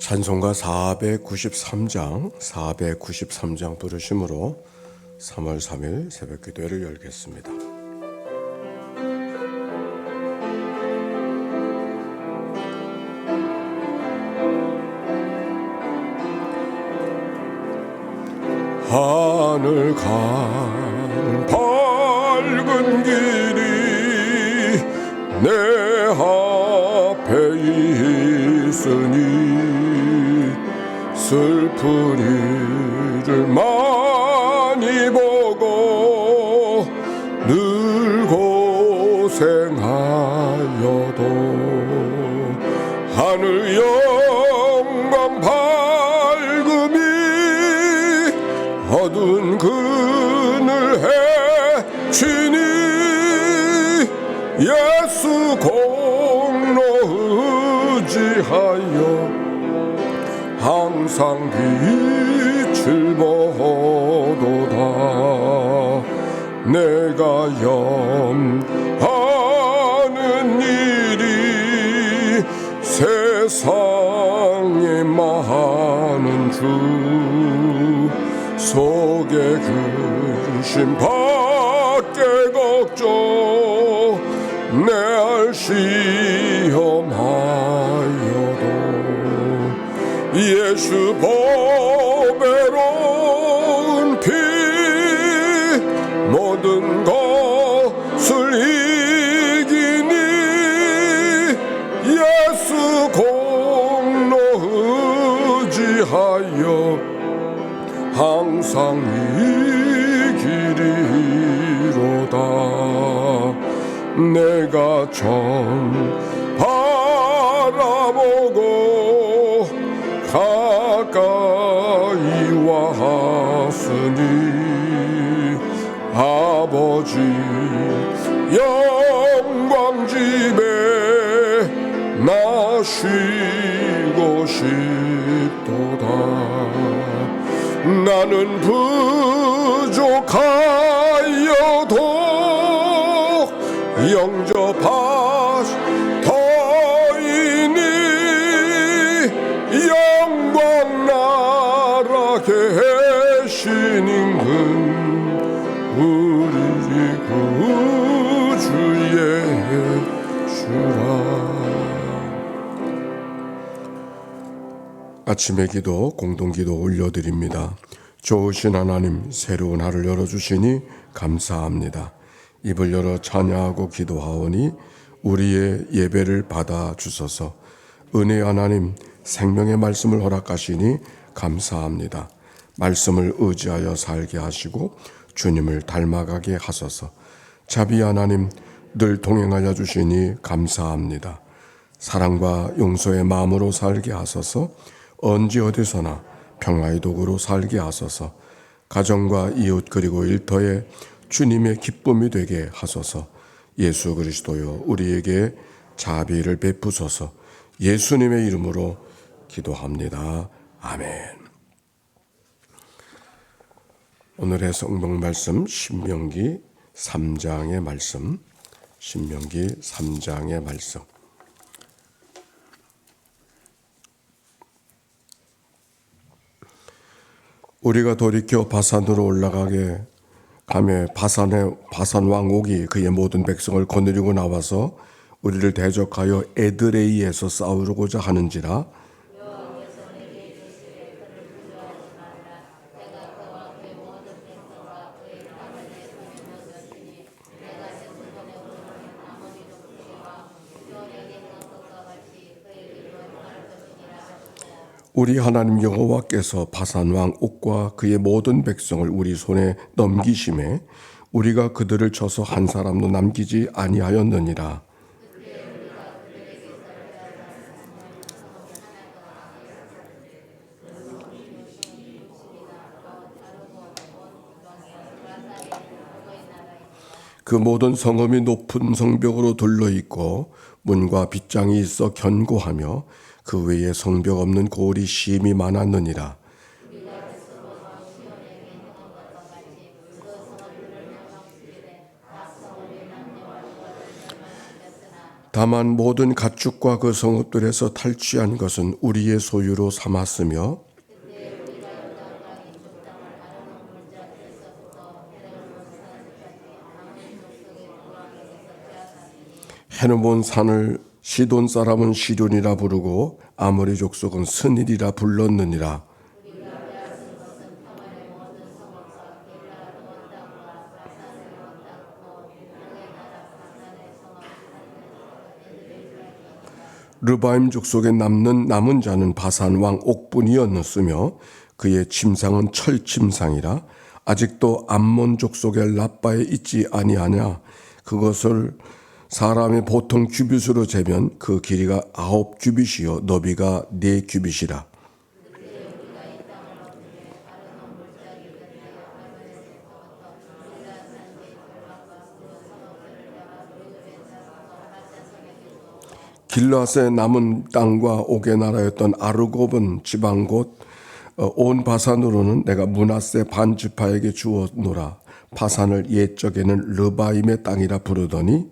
찬송가 493장 부르심으로 3월 3일 새벽기도회를 열겠습니다. 하늘 가는 밝은 길이 내 앞에 있으니 슬픈 일을 많이 보고 늘 고생하여도 하늘 영광 밝음이 어두운 그늘 해치니 예수 공로 의지하여 항상 빛을 보도다. 내가 염하는 일이 세상에 많은 주 속에 근심 밖에 걱정 내 알시험하여도 예수 보배로운 피 모든 것을 이기니 예수 공로 의지하여 항상 이기리로다. 내가 전 바라보고 가까이 왔으니 아버지 영광 집에 나 쉬고 싶도다. 나는 부족하여도 영접하시더이니 영광 나라 계신 임금 우리 구주의 주라. 아침의 기도 공동기도 올려드립니다. 좋으신 하나님, 새로운 하루를 열어주시니 감사합니다. 입을 열어 찬양하고 기도하오니 우리의 예배를 받아주소서. 은혜 하나님, 생명의 말씀을 허락하시니 감사합니다. 말씀을 의지하여 살게 하시고 주님을 닮아가게 하소서. 자비 하나님, 늘 동행하여 주시니 감사합니다. 사랑과 용서의 마음으로 살게 하소서. 언제 어디서나 평화의 도구로 살게 하소서. 가정과 이웃 그리고 일터에 주님의 기쁨이 되게 하소서. 예수 그리스도여 우리에게 자비를 베푸소서. 예수님의 이름으로 기도합니다. 아멘. 오늘의 성경 말씀 신명기 3장의 말씀. 신명기 3장의 말씀. 우리가 돌이켜 바산으로 올라가게 가며 바산 왕 옥이 그의 모든 백성을 거느리고 나와서 우리를 대적하여 에드레이에서 싸우고자 하는지라. 우리 하나님 여호와께서 바산 왕 옥과 그의 모든 백성을 우리 손에 넘기심에 우리가 그들을 쳐서 한 사람도 남기지 아니하였느니라. 그 모든 성읍이 높은 성벽으로 둘러있고 문과 빗장이 있어 견고하며 그 외에 성벽 없는 고을이 심히 많았느니라. 다만 모든 가축과 그 성읍들에서 탈취한 것은 우리의 소유로 삼았으며 헤르몬 산을 시돈 사람은 시륜이라 부르고 아모리 족속은 스닐이라 불렀느니라. 르바임 족속에 남은 자는 바산 왕 옥분이었으며 그의 침상은 철 침상이라. 아직도 암몬 족속의 라빠에 있지 아니하냐. 그것을 사람의 보통 규빗으로 재면 그 길이가 9규빗이요 너비가 4규빗이라. 길르앗의 남은 땅과 옥의 나라였던 아르곱은 지방 곧 온 바산으로는 내가 므낫세 반 지파에게 주었노라. 바산을 옛적에는 르바임의 땅이라 부르더니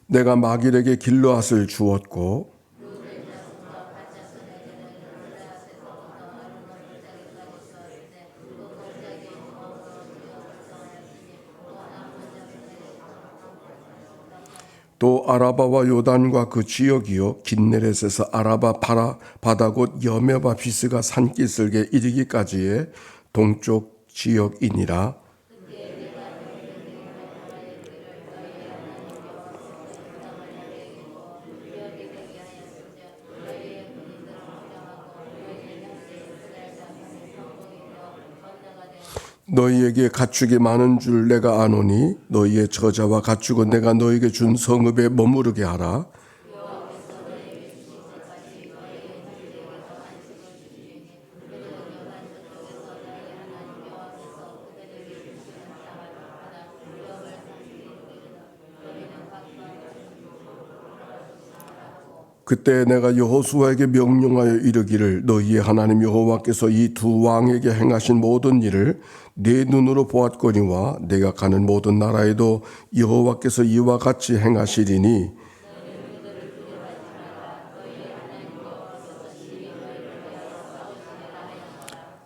내가 마길에게 길르앗을 주었고 또 아라바와 요단과 그 지역이요 긴네렛에서 아라바 바다 곧 여메바 비스가 산기슭에 이르기까지의 동쪽 지역이니라. 너희에게 가축이 많은 줄 내가 아노니 너희의 저자와 가축은 내가 너희에게 준 성읍에 머무르게 하라. 그때 내가 여호수아에게 명령하여 이르기를 너희의 하나님 여호와께서 이 두 왕에게 행하신 모든 일을 내 눈으로 보았거니와 내가 가는 모든 나라에도 여호와께서 이와 같이 행하시리니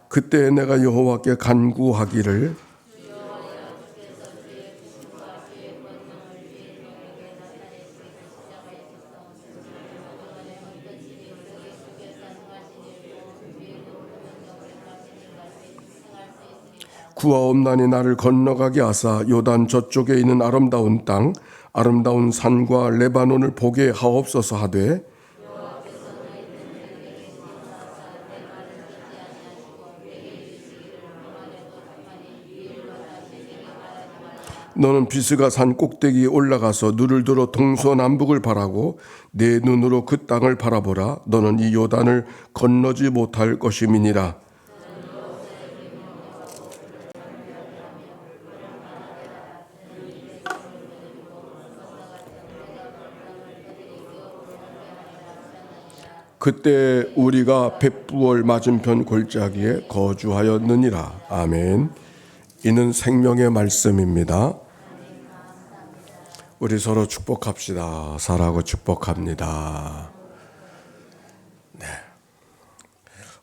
그때 내가 여호와께 간구하기를 구하옵나니 나를 건너가게 하사 요단 저쪽에 있는 아름다운 땅 아름다운 산과 레바논을 보게 하옵소서 하되 너는 비스가 산 꼭대기에 올라가서 눈을 들어 동서남북을 바라고 내 눈으로 그 땅을 바라보라. 너는 이 요단을 건너지 못할 것임이니라. 그때 우리가 벳부월 맞은편 골짜기에 거주하였느니라. 아멘. 이는 생명의 말씀입니다. 우리 서로 축복합시다. 사랑하고 축복합니다. 네.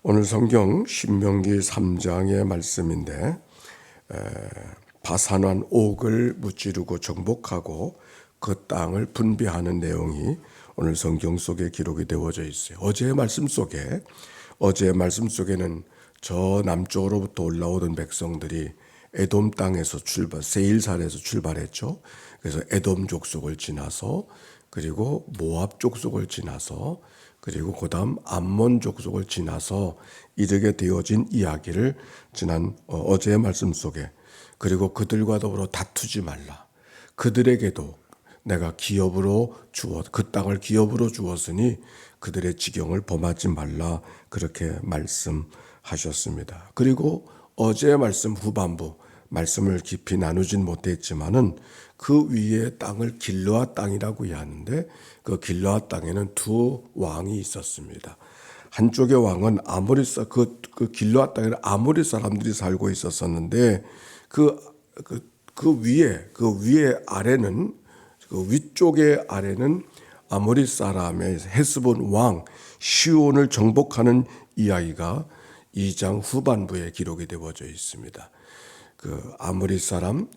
오늘 성경 신명기 3장의 말씀인데 바산왕 옥을 무찌르고 정복하고 그 땅을 분배하는 내용이 오늘 성경 속에 기록이 되어져 있어요. 어제의 말씀 속에는 저 남쪽으로부터 올라오던 백성들이 에돔 땅에서 세일산에서 출발했죠. 그래서 에돔 족속을 지나서 그리고 모압 족속을 지나서 그리고 그다음 암몬 족속을 지나서 이르게 되어진 이야기를 지난 어제의 말씀 속에 그리고 그들과 더불어 다투지 말라. 그들에게도 내가 그 땅을 기업으로 주었으니 그들의 지경을 범하지 말라 그렇게 말씀하셨습니다. 그리고 어제의 말씀 후반부 말씀을 깊이 나누진 못했지만은 그 위에 땅을 길르앗 땅이라고 하는데 그 길르앗 땅에는 두 왕이 있었습니다. 한쪽의 왕은 그 길르앗 땅에는 아모리 사람들이 살고 있었었는데 그 위에 아래는 그 위쪽의 아래는 아모리 사람의 헤스본 왕 시온을 정복하는 이야기가 2장 후반부에 기록이 되어져 있습니다. 그 아모리 사람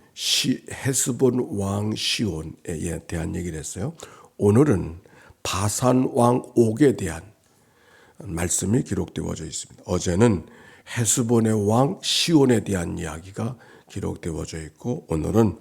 헤스본 왕 시온에 대한 얘기를 했어요. 오늘은 바산 왕 옥에 대한 말씀이 기록되어져 있습니다. 어제는 헤스본의 왕 시온에 대한 이야기가 기록되어져 있고 오늘은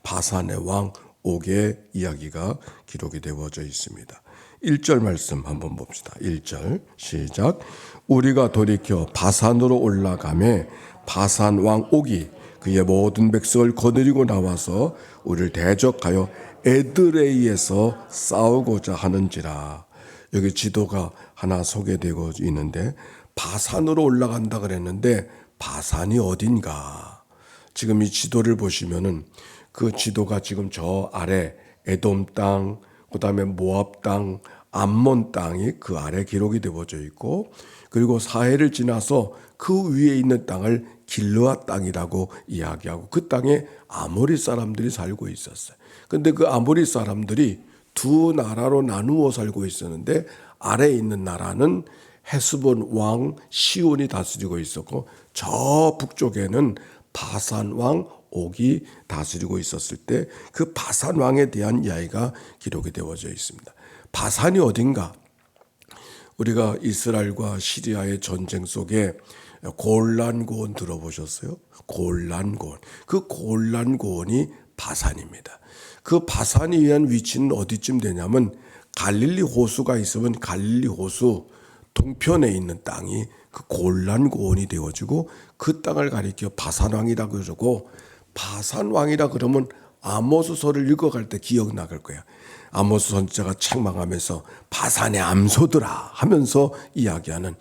바산의 왕 옥의 이야기가 기록이 되어져 있습니다. 1절 말씀 한번 봅시다. 1절 시작. 우리가 돌이켜 바산으로 올라가매 바산 왕 옥이 그의 모든 백성을 거느리고 나와서 우리를 대적하여 에드레이에서 싸우고자 하는지라. 여기 지도가 하나 소개되고 있는데 바산으로 올라간다 그랬는데 바산이 어딘가. 지금 이 지도를 보시면은 그 지도가 지금 저 아래 에돔 땅, 그다음에 모압 땅, 암몬 땅이 그 아래 기록이 되어져 있고 그리고 사해를 지나서 그 위에 있는 땅을 길르앗 땅이라고 이야기하고 그 땅에 아모리 사람들이 살고 있었어요. 근데 그 아모리 사람들이 두 나라로 나누어 살고 있었는데 아래에 있는 나라는 헤스본 왕 시온이 다스리고 있었고 저 북쪽에는 바산 왕 옥이 다스리고 있었을 때 그 바산 왕에 대한 이야기가 기록이 되어져 있습니다. 바산이 어딘가? 우리가 이스라엘과 시리아의 전쟁 속에 골란 고원 들어보셨어요? 골란 고원. 그 골란 고원이 바산입니다. 그 바산에 의한 위치는 어디쯤 되냐면 갈릴리 호수가 있으면 갈릴리 호수 동편에 있는 땅이 그 골란 고원이 되어지고 그 땅을 가리켜 바산 왕이라고 그러고 바산 왕이라 그러면 아모스서를 읽어갈 때 기억나갈 거야. 아모스 선지자가 책망하면서 바산의 암소들아 하면서 이야기하는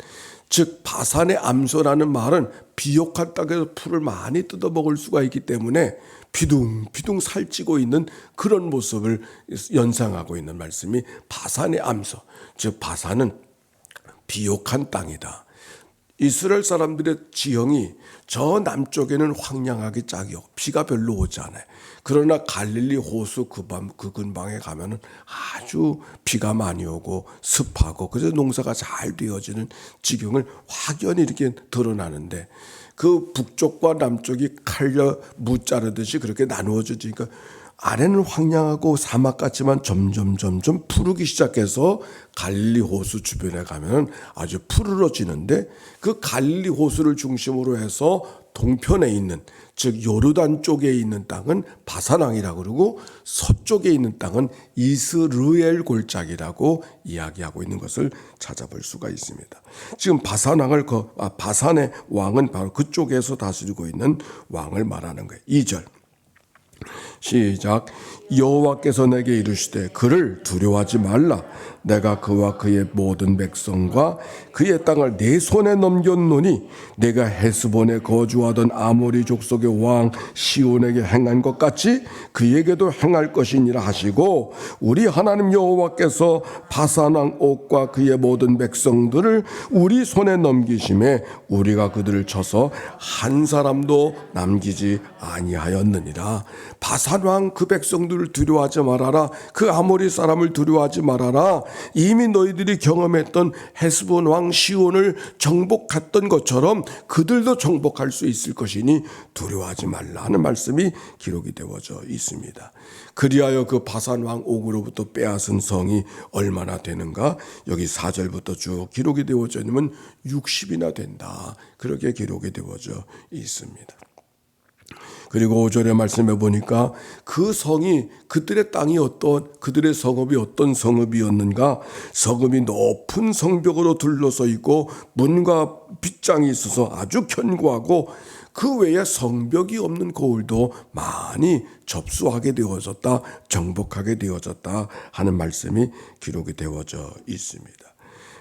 즉 바산의 암소라는 말은 비옥한 땅에서 풀을 많이 뜯어먹을 수가 있기 때문에 비둥비둥 살찌고 있는 그런 모습을 연상하고 있는 말씀이 바산의 암소 즉 바산은 비옥한 땅이다. 이스라엘 사람들의 지형이 저 남쪽에는 황량하기 짝이요. 비가 별로 오지 않아요. 그러나 갈릴리 호수 그 근방에 가면은 아주 비가 많이 오고 습하고 그래서 농사가 잘 되어지는 지경을 확연히 이렇게 드러나는데 그 북쪽과 남쪽이 칼려 무자르듯이 그렇게 나누어지니까 아래는 황량하고 사막 같지만 점점 푸르기 시작해서 갈릴리 호수 주변에 가면 아주 푸르러지는데 그 갈릴리 호수를 중심으로 해서 동편에 있는 즉 요르단 쪽에 있는 땅은 바산왕이라고 그러고 서쪽에 있는 땅은 이스르엘 골짜기라고 이야기하고 있는 것을 찾아볼 수가 있습니다. 지금 바산의 왕은 바로 그쪽에서 다스리고 있는 왕을 말하는 거예요. 2절 시작. 여호와께서 내게 이르시되 그를 두려워하지 말라. 내가 그와 그의 모든 백성과 그의 땅을 내 손에 넘겼노니 내가 헤스본에 거주하던 아모리 족속의 왕 시온에게 행한 것 같이 그에게도 행할 것이니라 하시고 우리 하나님 여호와께서 바산 왕 옥과 그의 모든 백성들을 우리 손에 넘기심에 우리가 그들을 쳐서 한 사람도 남기지 아니하였느니라. 바산 왕 그 백성들을 두려워하지 말아라. 그 아모리 사람을 두려워하지 말아라. 이미 너희들이 경험했던 헤스본 왕 시온을 정복했던 것처럼 그들도 정복할 수 있을 것이니 두려워하지 말라 하는 말씀이 기록이 되어져 있습니다. 그리하여 그 바산 왕 옥으로부터 빼앗은 성이 얼마나 되는가? 여기 4절부터 쭉 기록이 되어져 있으면 60이나 된다. 그렇게 기록이 되어져 있습니다. 그리고 5절의 말씀해 보니까 그 성이 그들의 땅이 그들의 성읍이 어떤 성읍이었는가? 성읍이 높은 성벽으로 둘러서 있고 문과 빗장이 있어서 아주 견고하고 그 외에 성벽이 없는 고을도 많이 접수하게 되어졌다, 정복하게 되어졌다 하는 말씀이 기록이 되어져 있습니다.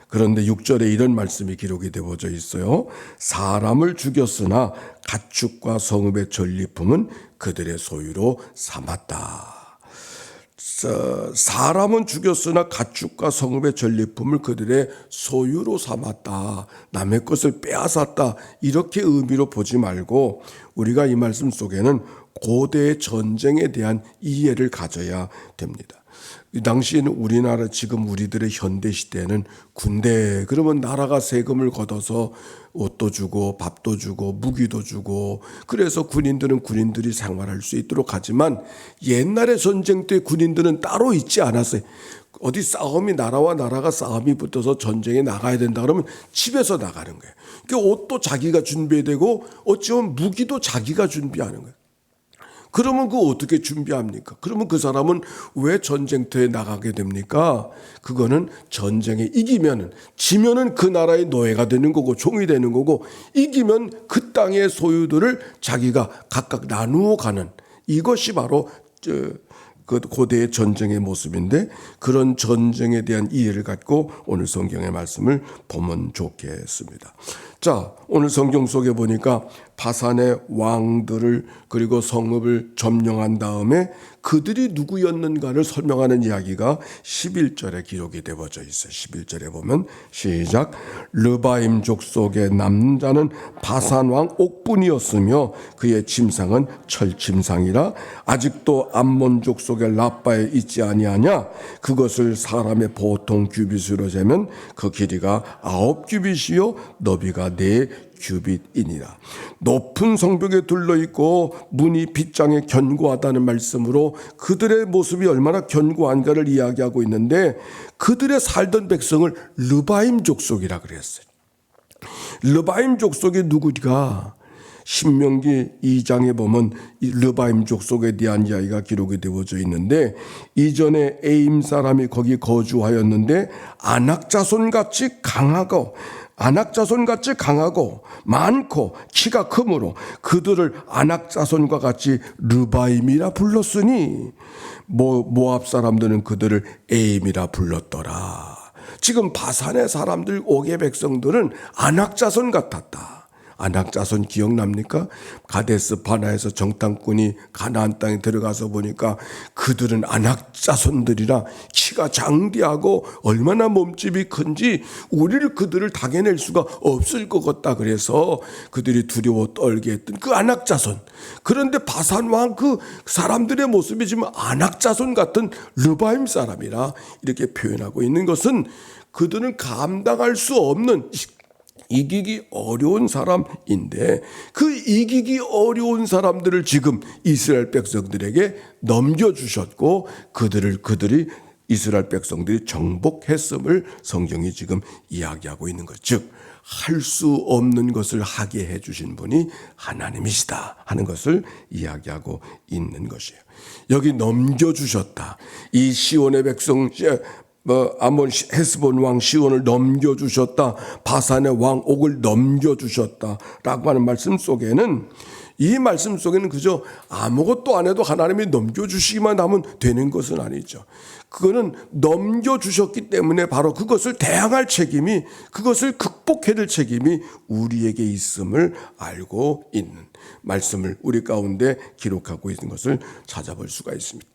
그런데 6절에 이런 말씀이 기록이 되어져 있어요. 사람을 죽였으나 가축과 성읍의 전리품은 그들의 소유로 삼았다. 사람은 죽였으나 가축과 성읍의 전리품을 그들의 소유로 삼았다. 남의 것을 빼앗았다. 이렇게 의미로 보지 말고 우리가 이 말씀 속에는 고대의 전쟁에 대한 이해를 가져야 됩니다. 이 당시에는 우리나라 지금 우리들의 현대 시대에는 군대 그러면 나라가 세금을 걷어서 옷도 주고 밥도 주고 무기도 주고 그래서 군인들은 군인들이 생활할 수 있도록 하지만 옛날에 전쟁 때 군인들은 따로 있지 않았어요. 어디 싸움이 나라와 나라가 싸움이 붙어서 전쟁에 나가야 된다 그러면 집에서 나가는 거예요. 그러니까 옷도 자기가 준비되고 어찌보면 무기도 자기가 준비하는 거예요. 그러면 그거 어떻게 준비합니까? 그러면 그 사람은 왜 전쟁터에 나가게 됩니까? 그거는 전쟁에 이기면은, 지면은 그 나라의 노예가 되는 거고 종이 되는 거고, 이기면 그 땅의 소유들을 자기가 각각 나누어 가는, 이것이 바로 그 고대의 전쟁의 모습인데, 그런 전쟁에 대한 이해를 갖고 오늘 성경의 말씀을 보면 좋겠습니다. 자, 오늘 성경 속에 보니까 바산의 왕들을 그리고 성읍을 점령한 다음에 그들이 누구였는가를 설명하는 이야기가 11절에 기록이 되어져 있어요. 11절에 보면 시작. 르바임 족속의 남자는 바산 왕 옥분이었으며 그의 침상은 철침상이라. 아직도 암몬 족속의 라빠에 있지 아니하냐. 그것을 사람의 보통 규빗으로 재면 그 길이가 9규빗이요 너비가 4규빗이니라. 높은 성벽에 둘러있고 문이 빗장에 견고하다는 말씀으로 그들의 모습이 얼마나 견고한가를 이야기하고 있는데, 그들의 살던 백성을 르바임 족속이라 그랬어요. 르바임 족속이 누구가? 신명기 2장에 보면 이 르바임 족속에 대한 이야기가 기록이 되어져 있는데, 이전에 에임 사람이 거기 거주하였는데 아낙자손같이 강하고 많고 키가 크므로 그들을 아낙자손과 같이 르바임이라 불렀으니 모압 사람들은 그들을 에임이라 불렀더라. 지금 바산의 사람들 5개 백성들은 아낙자손 같았다. 아낙자손 기억납니까? 가데스 바나에서 정탐꾼이 가나안 땅에 들어가서 보니까 그들은 아낙자손들이라 키가 장대하고 얼마나 몸집이 큰지 그들을 당해낼 수가 없을 것 같다. 그래서 그들이 두려워 떨게 했던 그 아낙자손. 그런데 바산 왕 그 사람들의 모습이 지금 아낙자손 같은 르바임 사람이라 이렇게 표현하고 있는 것은 그들은 감당할 수 없는, 이기기 어려운 사람인데 그 이기기 어려운 사람들을 지금 이스라엘 백성들에게 넘겨주셨고 그들이 이스라엘 백성들이 정복했음을 성경이 지금 이야기하고 있는 것. 즉 할 수 없는 것을 하게 해주신 분이 하나님이시다 하는 것을 이야기하고 있는 것이에요. 여기 넘겨주셨다. 이 시온의 백성 아몬 헤스본 왕 시온을 넘겨주셨다. 바산의 왕 옥을 넘겨주셨다라고 하는 말씀 속에는, 이 말씀 속에는 그저 아무것도 안 해도 하나님이 넘겨주시기만 하면 되는 것은 아니죠. 그거는 넘겨주셨기 때문에 바로 그것을 대항할 책임이, 그것을 극복해야 될 책임이 우리에게 있음을 알고 있는 말씀을 우리 가운데 기록하고 있는 것을 찾아볼 수가 있습니다.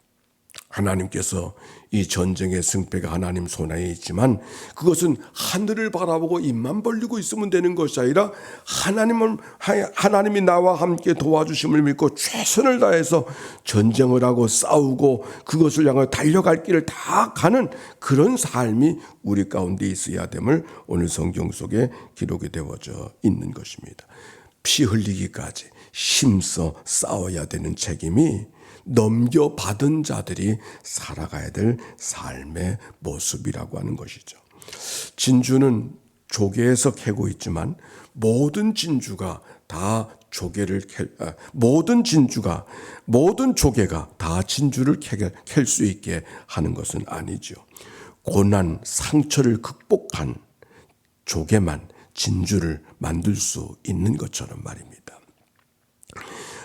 하나님께서 이 전쟁의 승패가 하나님 손에 있지만 그것은 하늘을 바라보고 입만 벌리고 있으면 되는 것이 아니라 하나님이 나와 함께 도와주심을 믿고 최선을 다해서 전쟁을 하고 싸우고 그것을 향해 달려갈 길을 다 가는 그런 삶이 우리 가운데 있어야 됨을 오늘 성경 속에 기록이 되어져 있는 것입니다. 피 흘리기까지 힘써 싸워야 되는 책임이 넘겨받은 자들이 살아가야 될 삶의 모습이라고 하는 것이죠. 진주는 조개에서 캐고 있지만 모든 조개가 다 진주를 캘 수 있게 하는 것은 아니죠. 고난, 상처를 극복한 조개만 진주를 만들 수 있는 것처럼 말입니다.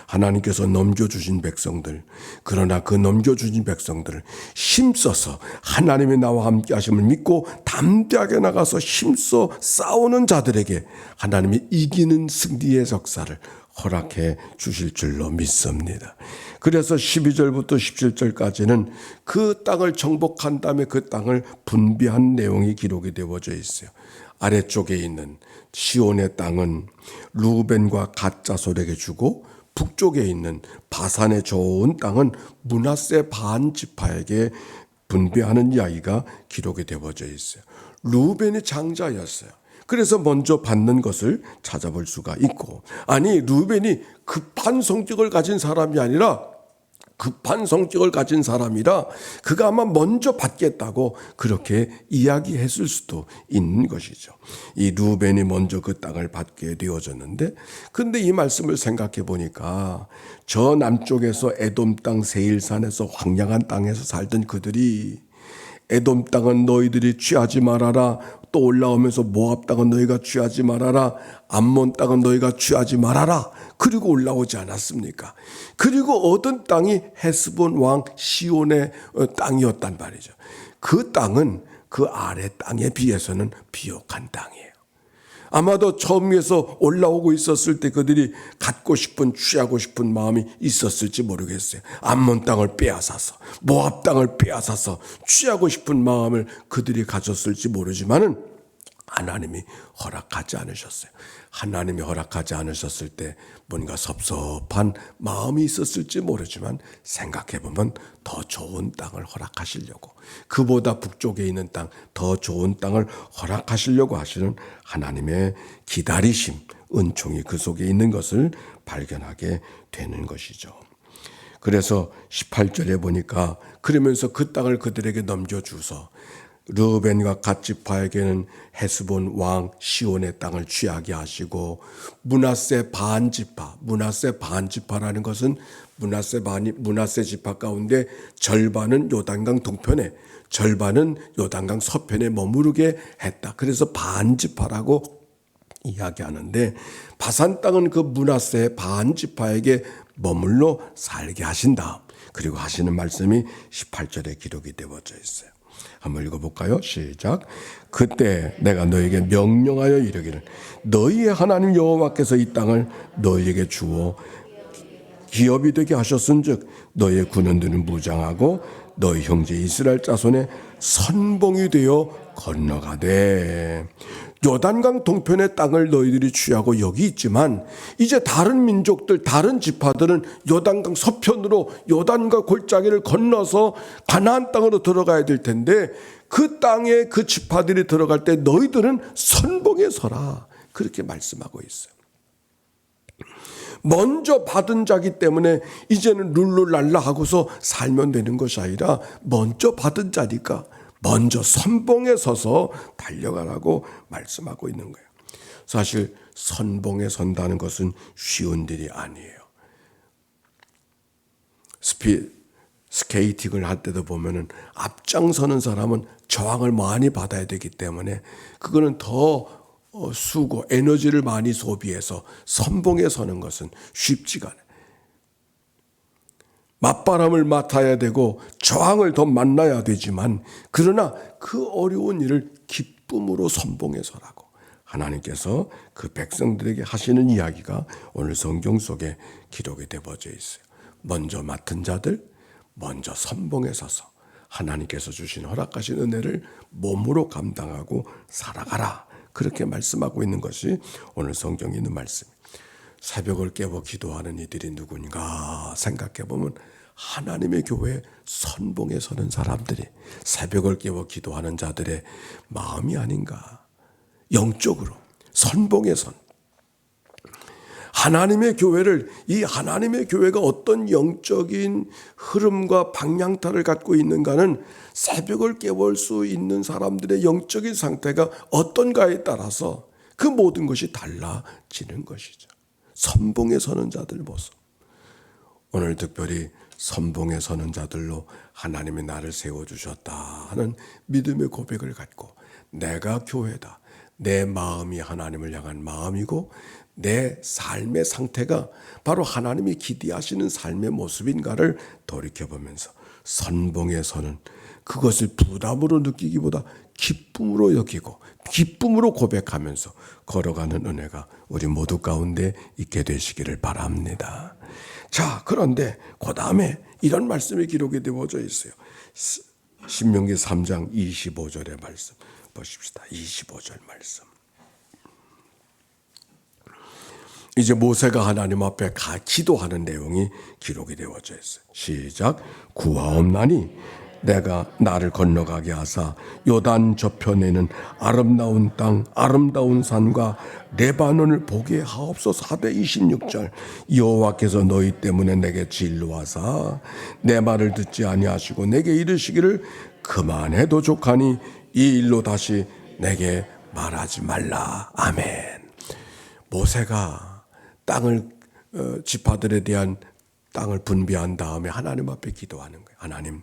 하나님께서 넘겨주신 백성들, 그러나 그 넘겨주신 백성들을 힘써서 하나님의 나와 함께 하심을 믿고 담대하게 나가서 힘써 싸우는 자들에게 하나님이 이기는 승리의 역사를 허락해 주실 줄로 믿습니다. 그래서 12절부터 17절까지는 그 땅을 정복한 다음에 그 땅을 분배한 내용이 기록이 되어져 있어요. 아래쪽에 있는 시온의 땅은 루벤과 갓 자손에게 주고 북쪽에 있는 바산의 좋은 땅은 므낫세 반 지파에게 분배하는 이야기가 기록이 되어져 있어요. 루벤이 장자였어요. 그래서 먼저 받는 것을 찾아볼 수가 있고, 아니 루벤이 급한 성격을 가진 사람이 아니라 그가 아마 먼저 받겠다고 그렇게 이야기했을 수도 있는 것이죠. 이 루벤이 먼저 그 땅을 받게 되어졌는데, 근데 이 말씀을 생각해 보니까 저 남쪽에서 에돔 땅 세일산에서 황량한 땅에서 살던 그들이 에돔 땅은 너희들이 취하지 말아라, 또 올라오면서 모압 땅은 너희가 취하지 말아라, 암몬 땅은 너희가 취하지 말아라, 그리고 올라오지 않았습니까? 그리고 얻은 땅이 헤스본 왕 시온의 땅이었단 말이죠. 그 땅은 그 아래 땅에 비해서는 비옥한 땅이에요. 아마도 처음에서 올라오고 있었을 때 그들이 갖고 싶은, 취하고 싶은 마음이 있었을지 모르겠어요. 암몬 땅을 빼앗아서, 모압 땅을 빼앗아서 취하고 싶은 마음을 그들이 가졌을지 모르지만은 하나님이 허락하지 않으셨어요. 하나님이 허락하지 않으셨을 때 뭔가 섭섭한 마음이 있었을지 모르지만 생각해보면 더 좋은 땅을 허락하시려고, 그보다 북쪽에 있는 땅, 더 좋은 땅을 허락하시려고 하시는 하나님의 기다리심, 은총이 그 속에 있는 것을 발견하게 되는 것이죠. 그래서 18절에 보니까 그러면서 그 땅을 그들에게 넘겨주서 르벤과 갓 지파에게는 헤스본 왕 시온의 땅을 취하게 하시고, 므낫세 반 지파라는 것은 므낫세 지파 가운데 절반은 요단강 동편에, 절반은 요단강 서편에 머무르게 했다. 그래서 반 지파라고 이야기하는데, 바산 땅은 그 므낫세 반 지파에게 머물러 살게 하신다. 그리고 하시는 말씀이 18절에 기록이 되어져 있어요. 한번 읽어볼까요? 시작. 그때 내가 너에게 명령하여 이르기를, 너희의 하나님 여호와께서 이 땅을 너희에게 주어 기업이 되게 하셨은즉 너희의 군원들은 무장하고 너희 형제 이스라엘 자손의 선봉이 되어 건너가되, 요단강 동편의 땅을 너희들이 취하고 여기 있지만 이제 다른 민족들, 다른 지파들은 요단강 서편으로 요단과 골짜기를 건너서 가나안 땅으로 들어가야 될 텐데, 그 땅에 그 지파들이 들어갈 때 너희들은 선봉에 서라, 그렇게 말씀하고 있어요. 먼저 받은 자기 때문에 이제는 룰루랄라 하고서 살면 되는 것이 아니라, 먼저 받은 자니까 먼저 선봉에 서서 달려가라고 말씀하고 있는 거예요. 사실 선봉에 선다는 것은 쉬운 일이 아니에요. 스케이팅을 할 때도 보면은 앞장서는 사람은 저항을 많이 받아야 되기 때문에 그거는 더 수고, 에너지를 많이 소비해서 선봉에 서는 것은 쉽지가 않아요. 맞바람을 맡아야 되고 저항을 더 만나야 되지만, 그러나 그 어려운 일을 기쁨으로 선봉에 서라고 하나님께서 그 백성들에게 하시는 이야기가 오늘 성경 속에 기록이 되어져 있어요. 먼저 맡은 자들, 먼저 선봉에 서서 하나님께서 주신 허락하신 은혜를 몸으로 감당하고 살아가라, 그렇게 말씀하고 있는 것이 오늘 성경에 있는 말씀입니다. 새벽을 깨워 기도하는 이들이 누군가 생각해보면 하나님의 교회 선봉에 서는 사람들이, 새벽을 깨워 기도하는 자들의 마음이 아닌가. 영적으로 선봉에 선 하나님의 교회를, 이 하나님의 교회가 어떤 영적인 흐름과 방향타를 갖고 있는가는 새벽을 깨울 수 있는 사람들의 영적인 상태가 어떤가에 따라서 그 모든 것이 달라지는 것이죠. 선봉에 서는 자들 모습. 오늘 특별히 선봉에 서는 자들로 하나님이 나를 세워주셨다 하는 믿음의 고백을 갖고, 내가 교회다, 내 마음이 하나님을 향한 마음이고 내 삶의 상태가 바로 하나님이 기대하시는 삶의 모습인가를 돌이켜보면서 선봉에 서는 그것을 부담으로 느끼기보다 기쁨으로 여기고 기쁨으로 고백하면서 걸어가는 은혜가 우리 모두 가운데 있게 되시기를 바랍니다. 자, 그런데 그 다음에 이런 말씀이 기록이 되어져 있어요. 신명기 3장 25절의 말씀 보십시다. 25절 말씀. 이제 모세가 하나님 앞에 기도하는 내용이 기록이 되어져 있어요. 시작. 구하옵나니 내가 나를 건너가게 하사 요단 저편에는 아름다운 땅 아름다운 산과 레바논을 보게 하옵소서 하되 26절 여호와께서 너희 때문에 내게 진노하사 내 말을 듣지 아니하시고 내게 이르시기를 그만해도 족하니 이 일로 다시 내게 말하지 말라. 아멘. 모세가 땅을 지파들에 대한 땅을 분배한 다음에 하나님 앞에 기도하는 거예요. 하나님,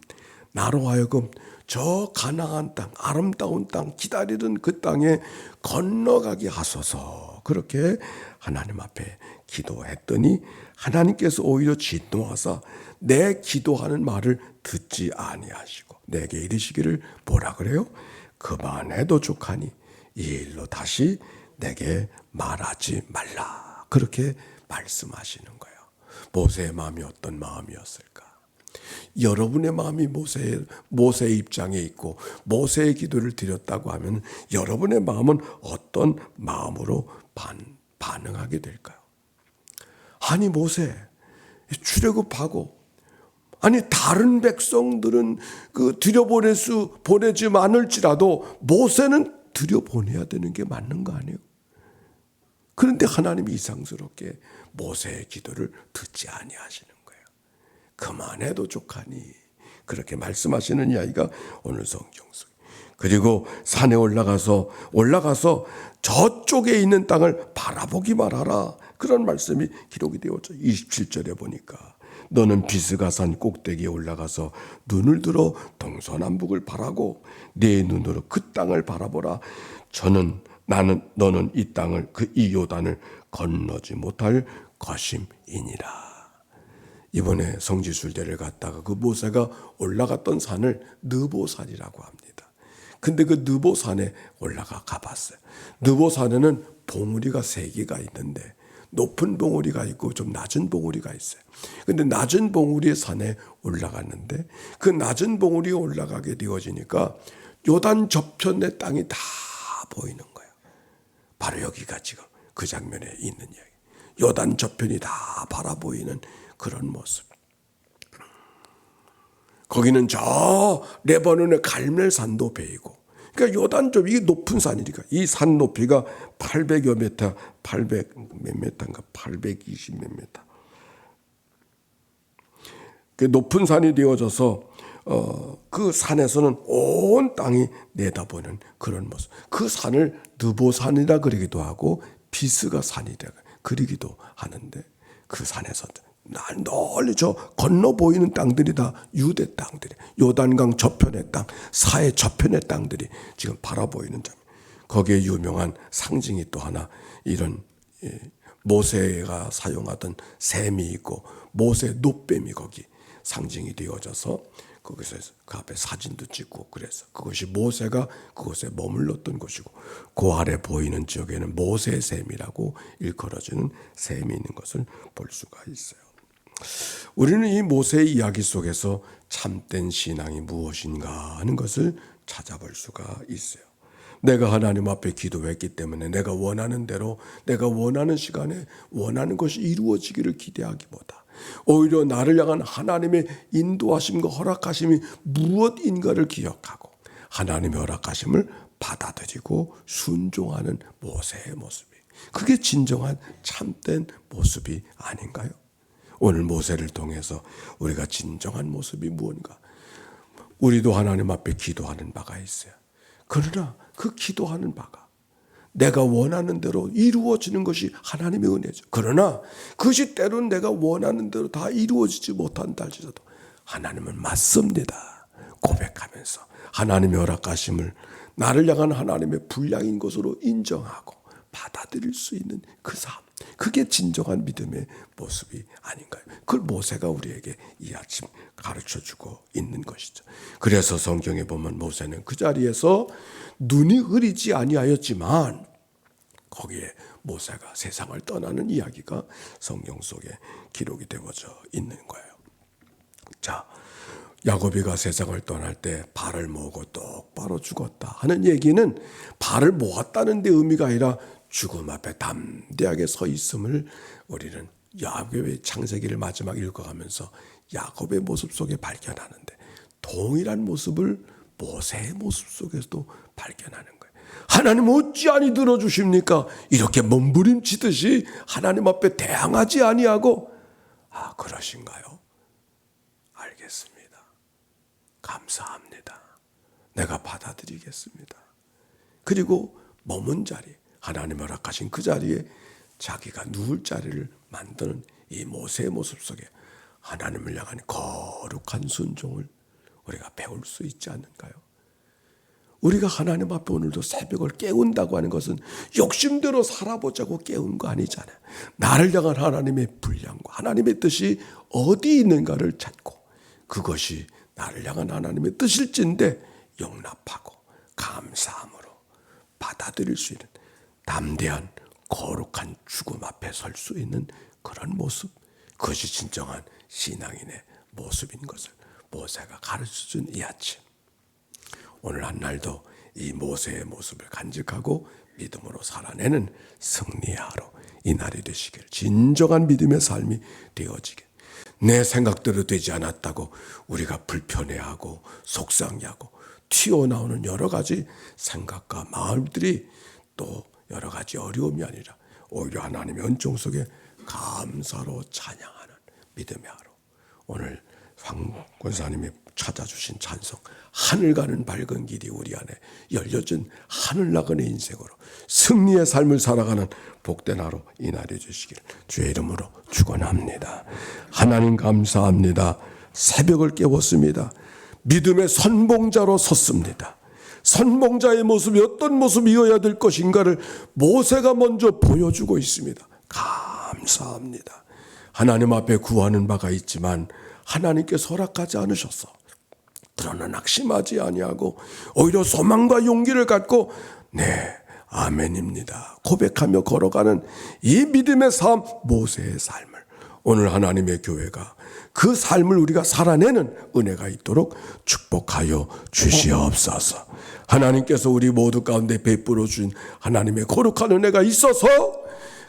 나로 하여금 저 가나안 땅, 아름다운 땅, 기다리던 그 땅에 건너가게 하소서. 그렇게 하나님 앞에 기도했더니 하나님께서 오히려 진노하사 내 기도하는 말을 듣지 아니하시고 내게 이르시기를 뭐라 그래요? 그만해도 족하니 이 일로 다시 내게 말하지 말라. 그렇게 말씀하시는 거예요. 모세의 마음이 어떤 마음이었을까? 여러분의 마음이 모세의 입장에 있고 모세의 기도를 드렸다고 하면 여러분의 마음은 어떤 마음으로 반응하게 될까요? 아니 모세 출애굽하고 아니 다른 백성들은 그 보내지 않을지라도 모세는 들여보내야 되는 게 맞는 거 아니에요? 그런데 하나님이 이상스럽게 모세의 기도를 듣지 아니하시는 거예요. 그만해도 족하니 그렇게 말씀하시는 이야기가 오늘 성경 속에. 그리고 산에 올라가서 저쪽에 있는 땅을 바라보기만 하라. 그런 말씀이 기록이 되었죠. 27절에 보니까 너는 비스가산 꼭대기에 올라가서 눈을 들어 동서남북을 바라고 네 눈으로 그 땅을 바라보라. 너는 이 땅을 이 요단을 건너지 못할 것임이니라. 이번에 성지순례를 갔다가 그 모세가 올라갔던 산을 느보산이라고 합니다. 근데 그 느보산에 가봤어요. 느보산에는 봉우리가 3개가 있는데 높은 봉우리가 있고 좀 낮은 봉우리가 있어요. 근데 낮은 봉우리의 산에 올라갔는데 그 낮은 봉우리에 올라가게 되어지니까 요단 저편의 땅이 다 보이는 거예요. 바로 여기가 지금 그 장면에 있는 이야기. 요단 저편이 다 바라보이는 그런 모습. 거기는 저 레바논의 갈멜산도 베이고, 그러니까 요단 저 이게 높은 산이니까 이 산 높이가 800여 미터, 800 몇 미터인가, 820 몇 미터. 그 높은 산이 되어져서 그 산에서는 온 땅이 내다보는 그런 모습. 그 산을 느보산이라 그러기도 하고 비스가 산이라 그러기도 하는데 그 산에서 널리 저 건너 보이는 땅들이 다 유대 땅들이, 요단강 저편의 땅, 사해 저편의 땅들이 지금 바라보이는 점. 거기에 유명한 상징이 또 하나 이런 모세가 사용하던 샘이 있고 모세 노뱀이 거기 상징이 되어져서 거기서 그 앞에 사진도 찍고 그래서 그것이 모세가 그곳에 머물렀던 곳이고 그 아래 보이는 지역에는 모세 샘이라고 일컬어지는 샘이 있는 것을 볼 수가 있어요. 우리는 이 모세의 이야기 속에서 참된 신앙이 무엇인가 하는 것을 찾아볼 수가 있어요. 내가 하나님 앞에 기도했기 때문에 내가 원하는 대로 내가 원하는 시간에 원하는 것이 이루어지기를 기대하기보다 오히려 나를 향한 하나님의 인도하심과 허락하심이 무엇인가를 기억하고 하나님의 허락하심을 받아들이고 순종하는 모세의 모습이, 그게 진정한 참된 모습이 아닌가요? 오늘 모세를 통해서 우리가 진정한 모습이 무언가, 우리도 하나님 앞에 기도하는 바가 있어요. 그러나 그 기도하는 바가 내가 원하는 대로 이루어지는 것이 하나님의 은혜죠. 그러나 그것이 때로는 내가 원하는 대로 다 이루어지지 못한다 할지라도 하나님은 맞습니다 고백하면서 하나님의 허락하심을 나를 향한 하나님의 분량인 것으로 인정하고 받아들일 수 있는 그 삶, 그게 진정한 믿음의 모습이 아닌가요? 그걸 모세가 우리에게 이 아침 가르쳐주고 있는 것이죠. 그래서 성경에 보면 모세는 그 자리에서 눈이 흐리지 아니하였지만 거기에 모세가 세상을 떠나는 이야기가 성경 속에 기록이 되어져 있는 거예요. 자, 야곱이가 세상을 떠날 때 발을 모으고 똑바로 죽었다 하는 얘기는 발을 모았다는 데 의미가 아니라 죽음 앞에 담대하게 서 있음을 우리는 야곱의 창세기를 마지막 읽어가면서 야곱의 모습 속에 발견하는데, 동일한 모습을 모세의 모습 속에서도 발견하는 거예요. 하나님 어찌하니 들어주십니까? 이렇게 몸부림치듯이 하나님 앞에 대항하지 아니하고, 그러신가요? 알겠습니다. 감사합니다. 내가 받아들이겠습니다. 그리고 머문 자리, 하나님 허락하신 그 자리에 자기가 누울 자리를 만드는 이 모세의 모습 속에 하나님을 향한 거룩한 순종을 우리가 배울 수 있지 않을까요? 우리가 하나님 앞에 오늘도 새벽을 깨운다고 하는 것은 욕심대로 살아보자고 깨운 거 아니잖아요. 나를 향한 하나님의 분량과 하나님의 뜻이 어디 있는가를 찾고, 그것이 나를 향한 하나님의 뜻일진데 용납하고 감사함으로 받아들일 수 있는 담대한 거룩한 죽음 앞에 설 수 있는 그런 모습, 그것이 진정한 신앙인의 모습인 것을 모세가 가르쳐준 이 아침, 오늘 한 날도 이 모세의 모습을 간직하고 믿음으로 살아내는 승리의 하루, 이 날이 되시길, 진정한 믿음의 삶이 되어지길. 내 생각대로 되지 않았다고 우리가 불편해하고 속상해하고 튀어나오는 여러 가지 생각과 마음들이 또 여러 가지 어려움이 아니라 오히려 하나님의 은총 속에 감사로 찬양하는 믿음의 하루. 오늘 황 권사님이 찾아주신 찬송, 하늘 가는 밝은 길이 우리 안에 열려진 하늘나그네 인생으로 승리의 삶을 살아가는 복된 하루, 이 날이 주시길 주의 이름으로 축원합니다. 하나님 감사합니다. 새벽을 깨웠습니다. 믿음의 선봉자로 섰습니다. 선봉자의 모습이 어떤 모습이어야 될 것인가를 모세가 먼저 보여주고 있습니다. 감사합니다. 하나님 앞에 구하는 바가 있지만 하나님께서 허락하지 않으셔서, 그러나 낙심하지 아니하고 오히려 소망과 용기를 갖고 네, 아멘입니다 고백하며 걸어가는 이 믿음의 삶, 모세의 삶을 오늘 하나님의 교회가 그 삶을 우리가 살아내는 은혜가 있도록 축복하여 주시옵소서. 하나님께서 우리 모두 가운데 베풀어 주신 하나님의 거룩한 은혜가 있어서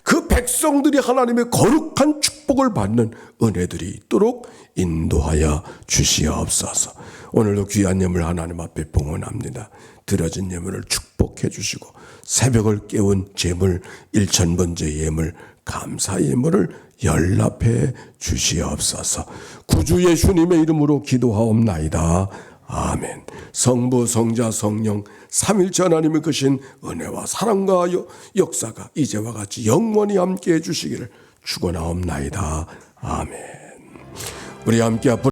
그 백성들이 하나님의 거룩한 축복을 받는 은혜들이 있도록 인도하여 주시옵소서. 오늘도 귀한 예물 하나님 앞에 봉헌합니다. 드려진 예물을 축복해 주시고 새벽을 깨운 제물 1000번째 예물, 감사 예물을 연락해 주시옵소서. 구주 예수님의 이름으로 기도하옵나이다. 아멘. 성부, 성자, 성령 삼일체 하나님의 크신 은혜와 사랑과 역사가 이제와 같이 영원히 함께해 주시기를 축원하옵나이다. 아멘. 우리 함께 앞으로